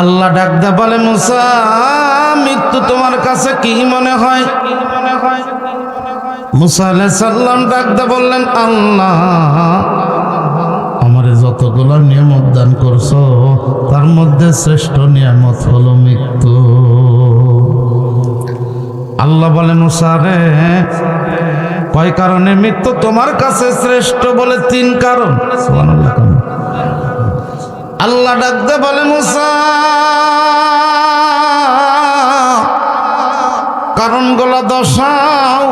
আল্লাহ ডাক দে বলে, মুসা মৃত্যু তোমার কাছে কি মনে হয়? মুসা আলাইহিস সালাম ডাক দে বললেন, আল্লাহ আমারে যতগুলো নিয়ামত দান করছো তার মধ্যে শ্রেষ্ঠ নিয়ামত হলো মৃত্যু। আল্লাহ বলে, মুসা রে কয় কারণে মৃত্যু তোমার কাছে শ্রেষ্ঠ? বলে 3 কারণ। সুবহানাল্লাহ। আল্লাহ ডাক দে বলে, মুসা কারণগুলো দশাও।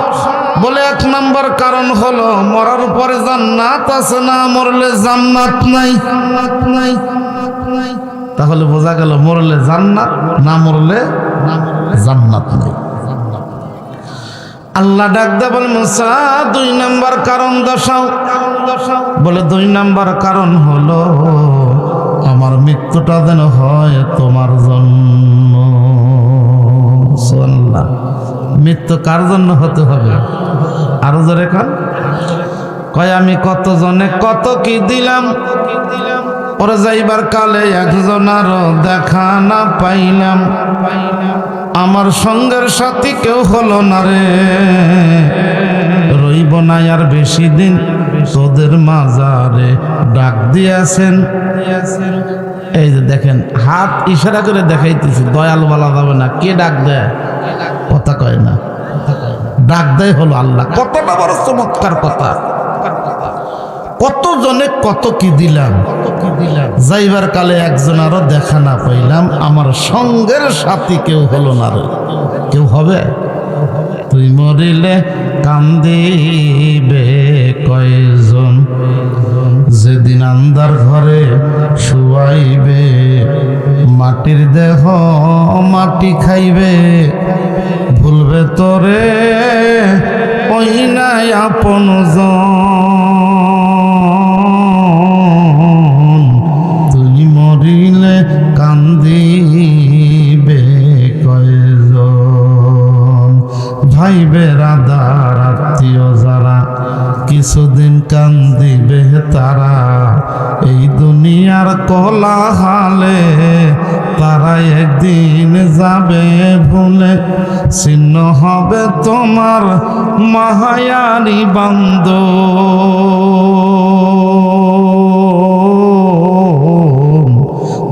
বলে 1 নম্বর কারণ হলো মরার পরে জান্নাত আছে, না মরলে জান্নাত নাই। তাহলে বোঝা গেল মরলে জান্নাত, না মরলে জান্নাত নাই। আল্লাহ ডাক দে বলে, মুসা 2 নম্বর কারণ দশাও। বলে 2 নম্বর কারণ হলো আমার মৃত্যুটা যেন হয় তোমার জন্য। সুবহানাল্লাহ। মৃত্যু কার জন্য হতে হবে? আরো জোরে কান। কয় আমি কত জনে কত কি দিলাম, ওরে যাইবার কালে একজনারও দেখা না পাইলাম। আমার সঙ্গের সাথী কেউ হলো না রে, রইব না আর বেশি দিন তোদের মাজারে ডাক দিয়েছেন। এই যে দেখেন, হাত ইশারা করে দেখাইতেছি, দয়াল বলা যাবে না। কে ডাক দেয়? কথা কয় না, ডাক দেয় হলো আল্লাহ। কতটা বড় চমৎকার কথা! কত জনে কত কি দিলাম, যাইবার কালে একজন আরো দেখা না পাইলাম। আমার সঙ্গের সাথী কেউ হলো না রে। কেউ হবে? তুই মরিলে কান্দিবে কয়জন, যেদিন আন্ধার ঘরে শুয়াইবে, মাটির দেহ মাটি খাইবে, ভুলবে তোরে ওই নাই আপনজন। তুই মরিলে কান্দিবে কয়জন, ভাই বেরাদার আত্মীয় যারা কিছুদিন কান্দিবে তারা, এই দুনিয়ার কোলাহলে তারা একদিন যাবে ভুলে, ছিন্ন হবে তোমার মায়ারি বান্ধব।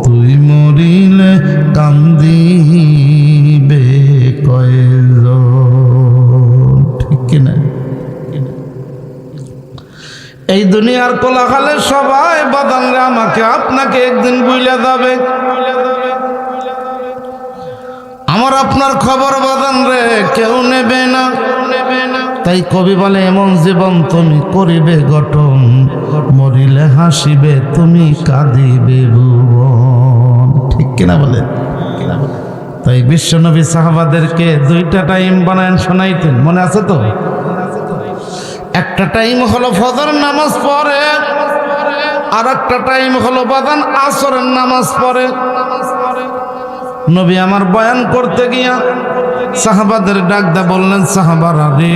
তুই মরিলে কান্দিবে কয়জন। ঠিক কিনা? এই দুনিয়ার কোলাহলে সবাই বদলে আমাকে আপনাকে একদিন ভুলে যাবে। আমার আপনার খবর বাদান রে কেউ নেবে না। তাই কবি বলে, এমন জীবন তুমি করিবে গঠন, মরিলে হাসিবে তুমি কাঁদিবে ভুবন। ঠিক কিনা বলে? তাই বিশ্বনবী সাহাবাদেরকে 2টা টাইম বানায় শোনাইতেন, মনে আছে তো? একটা টাইম হলো ফজর নামাজ পড়ে, আর একটা টাইম হলো বাদান আসরের নামাজ পড়ে। নবী আমার বয়ান করতে গিয়া সাহাবাদের ডাক দা বললেন, সাহাবারা রে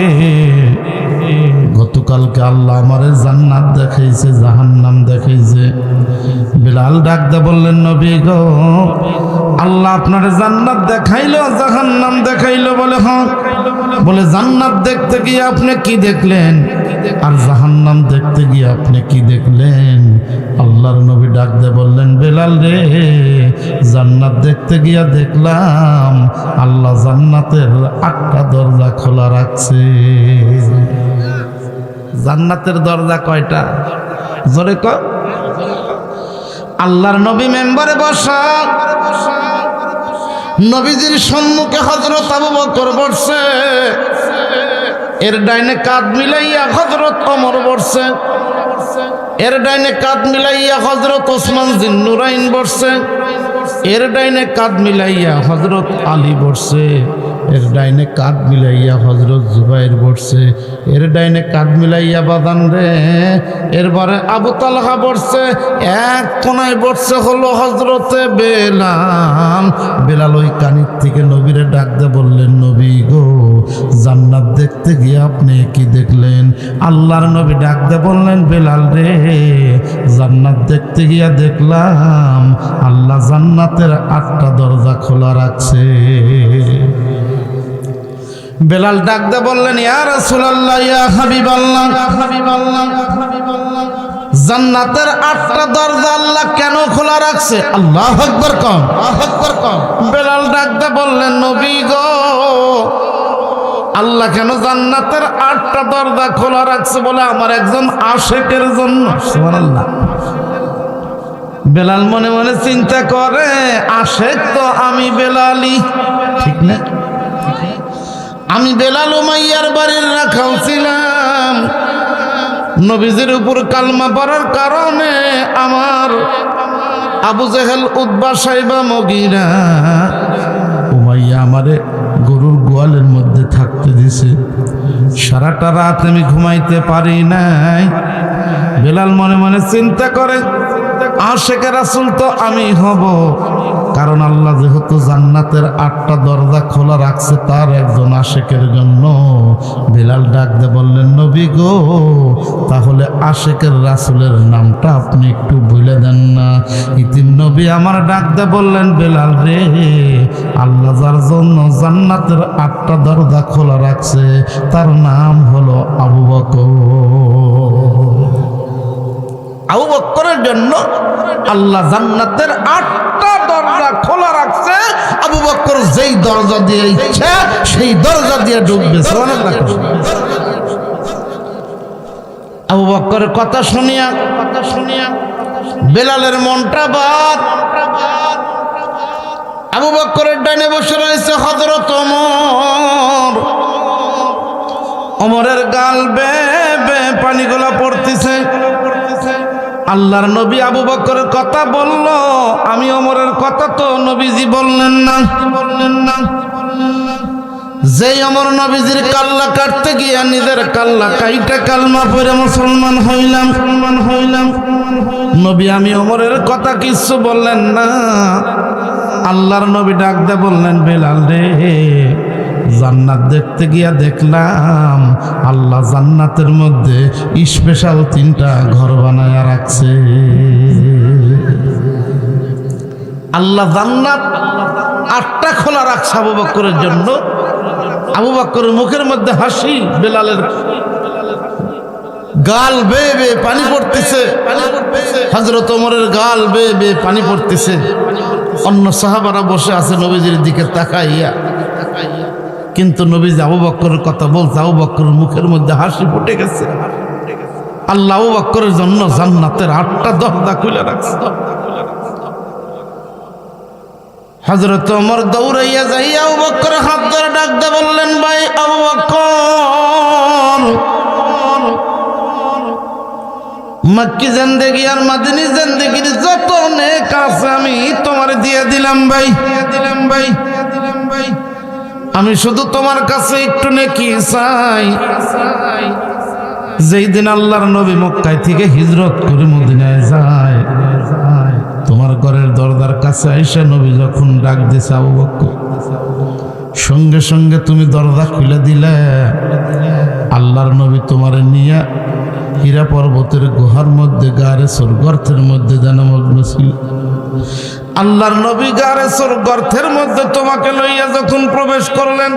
গতকালকে আল্লাহ আমারে জান্নাত দেখাইছে, জাহান্নাম দেখাইছে। বিলাল ডাক দা বললেন, নবী গো আল্লাহ আপনারে জান্নাত দেখাইলো জাহান্নাম দেখাইলো? বলে হ্যাঁ। বলে জান্নাত দেখতে গিয়ে আপনি কি দেখলেন, আর জাহান্নাম দেখতে গিয়ে আপনি কি দেখলেন? আল্লাহর নবী ডাক দে বললেন, বেলাল রে জান্নাত দেখতে গিয়া দেখলাম আল্লাহ জান্নাতের 8টা দরজা খোলা রাখছে। জান্নাতের দরজা কয়টা? জোরে কর। আল্লাহর নবী মেম্বারে বসা, নবীজির সম্মুখে হযরত আবু বকর বসছে, এর ডাইনে কাঁধ মিলাইয়া হযরত ওমর বসছে, এর ডাইনে কাঁধ মিলাইয়া হযরত ওসমান জিন্নুরাইন বসছে, এর ডাইনে কাঁধ মিলাইয়া হযরত আলী বসছে, এর ডাইনে কাঁধ মিলাইয়া হযরত জুবাইর বসছে, এর ডাইনে কাঁধ মিলাইয়া বাদান রে এরপরে আবু তালহা বসছে, এক কোনায় বসছে হলো হযরতে বেলাল। বেলাল ওই কানির থেকে নবীরে ডাক দিয়ে বললেন, নবী গো, জান্নাত দেখতে গিয়ে আপনি কি দেখলেন? আল্লাহর নবী ডাক দিয়ে বললেন, বেলাল রে, জান্নাত দেখতে গিয়া দেখলাম আল্লাহ জান্নাতের 8টা দরজা খোলা রাখছে। বেলাল ডাক দিয়ে বললেন, ইয়া রাসূলুল্লাহ, ইয়া হাবিবাল্লাহ, জান্নাতের 8টা দরজা আল্লাহ কেন খোলা রাখছে? আল্লাহু আকবার কম, আল্লাহু আকবার কম। বেলাল ডাক দিয়ে বললেন, নবী গো, আল্লাহ কেন জান্নাতের 8টা দরজা খোলা রাখছে বলে আমার একজন আশিকের জন্য। সুবহানাল্লাহ। বেলাল মনে মনে চিন্তা করে, আশিক তো আমি বেলালই, ঠিক না? আমি বেলাল উমাইয়ার বাড়ির রাখাল ছিলাম, নবীজির উপর কালমা পড়ার কারণে আমার আবু জেহেল, উতবা, সাইবা, মুগীরা, উমাইয়া আমারে গরুর গোয়ালের মধ্যে থাকতে দিছে। সারাটা রাত আমি ঘুমাইতে পারি নাই। বেলাল মনে মনে চিন্তা করে, আশিকে রাসূল তো আমি হব, কারণ আল্লাহ যেহেতু জান্নাতের 8টা দরজা খোলা রাখছে তার একজন আশিকের জন্য। বেলাল ডাক দিয়ে বললেন, নবী গো, তাহলে আশিকের রাসূলের নামটা আপনি একটু বলে দেন না। ইতিম নবী আমার ডাক দিয়ে বললেন, বেলাল রে, আল্লাহ যার জন্য জান্নাতের 8টা দরজা খোলা রাখছে তার নাম হলো আবু বকর। আবু বকরের জন্য আল্লাহ জান্নাতের 8টা দরজা খোলা রাখছে। আবু বকর যেই দরজা দিয়ে ইচ্ছা সেই দরজা দিয়ে ঢুকবে। সুবহানাল্লাহ। আবু বকরের কথা শুনিয়া বেলালের মনটা বাদ। আবু বকরের ডানে বসে রয়েছে হযরত ওমর। ওমরের গাল বেয়ে বেয়ে পানিগুলা পড়তেছে। আল্লাহর নবী আবু বকরের কথা বলল, আমি ওমরের কথা তো নবীজি বললেন না। যেই ওমর নবীজির কাল্লা কাটতে গিয়া নিজের কাল্লা কাইটা কালমা পড়ে মুসলমান হইলাম। নবী আমি ওমরের কথা কিছু বললেন না। আল্লাহর নবী ডাক দিয়ে বললেন, বেলাল রে, জান্নাত দেখতে গিয়া দেখলাম আল্লাহ জান্নাতের মধ্যে স্পেশাল 3টা ঘর বানায়া রাখছে। আল্লাহ জান্নাত 8টা খোলা রাখছে আবু বকরের জন্য। আবু বকরের মুখের মধ্যে হাসি, বেলালের গাল বেয়ে বেয়ে পানি পড়তেছে। হযরত ওমরের গাল বেয়ে বেয়ে পানি পড়তেছে। অন্য সাহাবারা বসে আছে নবীজির দিকে তাকাইয়া, কিন্তু নবীজি আবু বকরের কথা বলতে আবু বকরের মুখের মধ্যে হাসি ফুটে গেছে। আল্লাহ আবু বকরের জন্য জান্নাতের 8টা দরজা খুলে রাখছে। হযরত ওমর দৌড়াইয়া যাইয়া আবু বকরের হাত ধরে ডাক দিয়ে বললেন, ভাই আবু বকর, মক্কি জিন্দেগি আর মাদিনী জিন্দেগির যত নেক আছে আমি তোমার দিয়ে দিলাম ভাই। আমি শুধু তোমার কাছে একটু নেকি চাই। যেই দিন আল্লাহর নবী মক্কায় থেকে হিজরত করে মদিনায় যায়, তোমার ঘরের দরজার কাছে আইসা নবী যখন ডাক দিছে আবু বকর, সঙ্গে সঙ্গে তুমি দরজা খুলে দিলে। আল্লাহর নবী তোমারে নিয়ে হীরা পর্বতের গুহার মধ্যে গারে সোর গর্তের মধ্যে যেন মগ্ন ছিল। আল্লাহর নবী গারে সোর গর্তের মধ্যে তোমাকে লইয়া যখন প্রবেশ করলেন,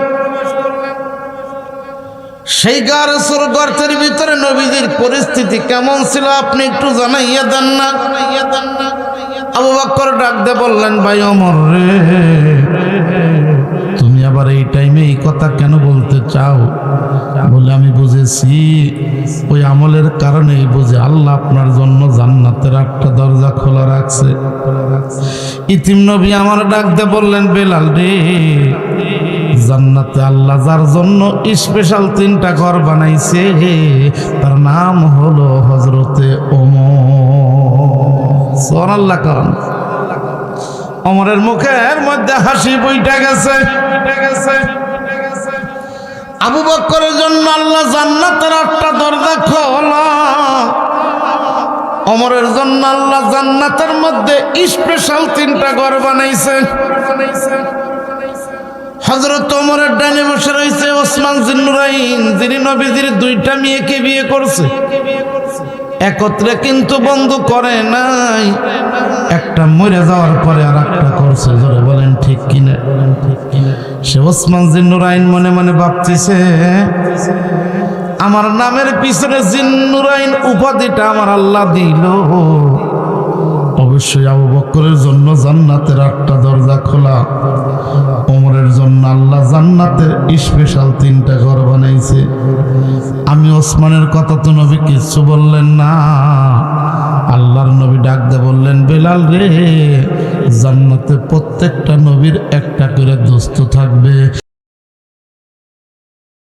সেই গারে সোর গর্তের ভিতরে নবীজির পরিস্থিতি কেমন ছিল আপনি একটু জানাইয়া দেন না। আবু বকর ডাক দিয়ে বললেন, ভাই ওমর রে, তুমি আবার এই টাইমে এই কথা কেন বলতে চাও? বলে আমি বুঝেছি ওই আমলের কারণেই বুঝে আল্লাহ আপনার জন্য জান্নাতের 8টা দরজা খোলা রাখছে। ইতিম নবী আমার ডাক দিয়ে বললেন, বেলাল রে, জান্নাতে আল্লাহ যার জন্য স্পেশাল 3টা ঘর বানাইছে তার নাম হলো হযরতে ওমর। সুবহানাল্লাহ। কারণ ওমরের মুখের মধ্যে হাসি বইটা গেছে। আবু বকরের জন্য আল্লাহ জান্নাতের 8টা দরজা খোলা, ওমরের জন্য আল্লাহ জান্নাতের মধ্যে স্পেশাল 3টা ঘর বানাইছে। হযরত ওমরের ডানে বসে রয়েছে ওসমান জিন্নুরাইন, যিনি নবীজির 2টা মেয়েকে বিয়ে করছে। একত্রে কিন্তু বন্ধু করে নাই, একটা মরে যাওয়ার পরে আর একটা করছে। ধরে বলেন ঠিক কিনা? সে ওসমান জিন্নুরাইন মনে মনে ভাবতেছে, আমার নামের পিছনে জিন্নুরাইন উপাধিটা আমার আল্লাহ দিল, অবশ্যই আবু বকরের জন্য জান্নাতের 8টা দরজা খোলা, ওমরের জন্য আল্লাহ জান্নাতের স্পেশাল 3টা ঘর বানাইছে। আমি ওসমানের কথা তো নবী কিছু বললেন না। আল্লাহর নবী ডাক দিয়ে বললেন, বেলাল রে, জান্নাতে প্রত্যেকটা নবীর একটা করে দোস্ত থাকবে।